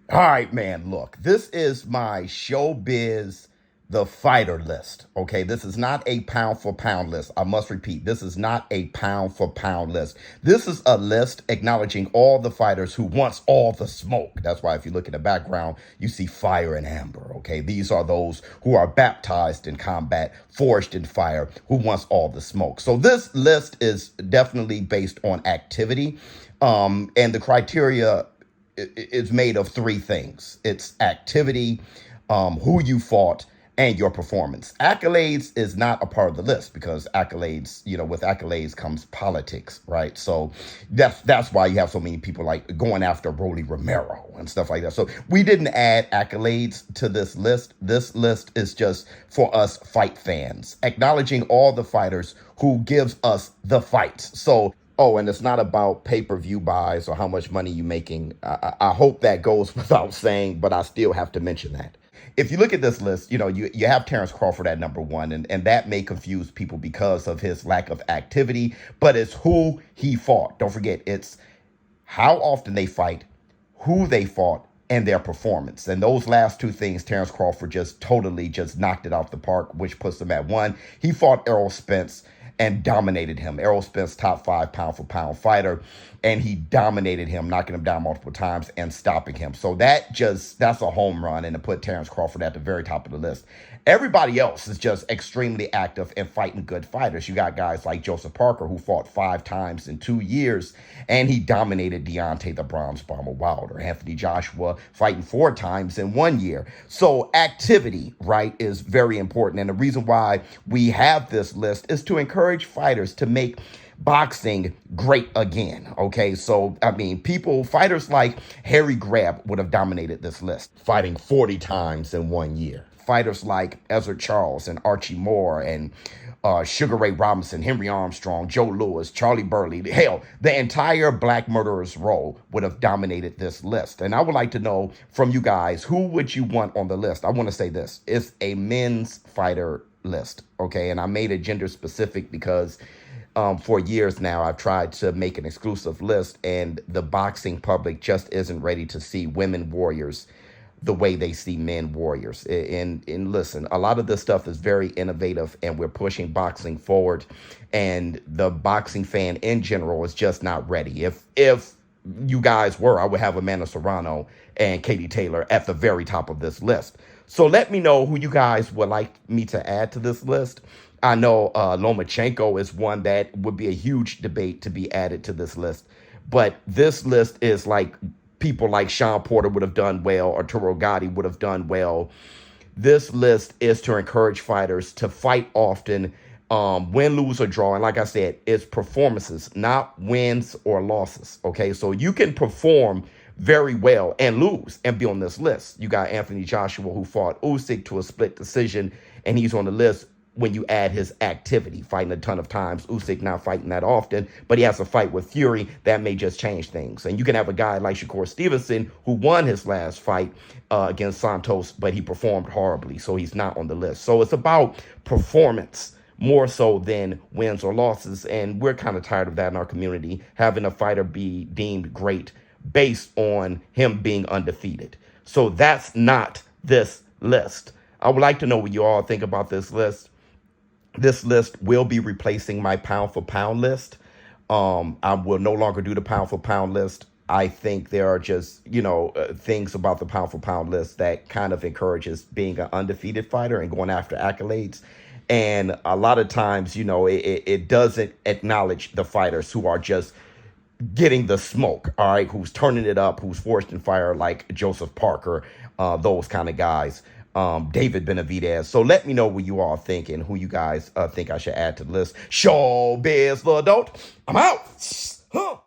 All right, man, look, this is my ShowBizz the fighter list. Okay, this is not a pound for pound list. I must repeat, this is not a pound for pound list. This is a list acknowledging all the fighters who wants all the smoke. That's why if you look in the background, you see fire and amber. Okay, these are those who are baptized in combat, forged in fire, who wants all the smoke. So this list is definitely based on activity. And the criteria is made of three things. It's activity, who you fought, and your performance. Accolades is not a part of the list because accolades, with accolades comes politics, right? So that's why you have so many people like going after Rolly Romero and stuff like that. So we didn't add accolades to this list. This list is just for us fight fans, acknowledging all the fighters who gives us the fights. So oh, and it's not about pay-per-view buys or how much money you're making. I hope that goes without saying, but I still have to mention that. If you look at this list, you have Terrence Crawford at number one, and that may confuse people because of his lack of activity, but it's who he fought. Don't forget, it's how often they fight, who they fought, and their performance. And those last two things, Terrence Crawford just totally just knocked it out the park, which puts him at one. He fought Errol Spence and dominated him. Errol Spence, top 5 pound for pound fighter, and he dominated him, knocking him down multiple times and stopping him. So that's a home run, and to put Terrence Crawford at the very top of the list. Everybody else is just extremely active and fighting good fighters. You got guys like Joseph Parker, who fought 5 times in 2 years, and he dominated Deontay the Bronze Bomber Wilder. Anthony Joshua fighting 4 times in 1 year. So activity, right, is very important. And the reason why we have this list is to encourage fighters to make boxing great again. Okay, so fighters like Harry Greb would have dominated this list, fighting 40 times in 1 year. Fighters like Ezra Charles and Archie Moore and Sugar Ray Robinson, Henry Armstrong, Joe Louis, Charlie Burley, hell, the entire Black Murderers Row would have dominated this list. And I would like to know from you guys, who would you want on the list? I want to say this. It's a men's fighter list, okay? And I made it gender specific because for years now, I've tried to make an exclusive list, and the boxing public just isn't ready to see women warriors the way they see men warriors. And listen, a lot of this stuff is very innovative, and we're pushing boxing forward, and the boxing fan in general is just not ready. If you guys were, I would have Amanda Serrano and Katie Taylor at the very top of this list. So let me know who you guys would like me to add to this list. I know Lomachenko is one that would be a huge debate to be added to this list. But this list is like people like Sean Porter would have done well, Arturo Gatti would have done well. This list is to encourage fighters to fight often, win, lose, or draw. And like I said, it's performances, not wins or losses. Okay, so you can perform very well and lose and be on this list. You got Anthony Joshua, who fought Usyk to a split decision, and he's on the list when you add his activity, fighting a ton of times. Usyk not fighting that often, but he has a fight with Fury that may just change things. And you can have a guy like Shakur Stevenson, who won his last fight against Santos, but he performed horribly, so he's not on the list. So it's about performance more so than wins or losses, and we're kind of tired of that in our community, having a fighter be deemed great based on him being undefeated. So that's not this list. I would like to know what you all think about this list. This list will be replacing my pound for pound list. I will no longer do the pound for pound list. I think there are just, things about the pound for pound list that kind of encourages being an undefeated fighter and going after accolades. And a lot of times, it doesn't acknowledge the fighters who are just getting the smoke, all right, who's turning it up, who's forged in fire, like Joseph Parker, those kind of guys. David Benavidez. So let me know what you all think and who you guys think I should add to the list. ShowBizz, the adult. I'm out. Huh.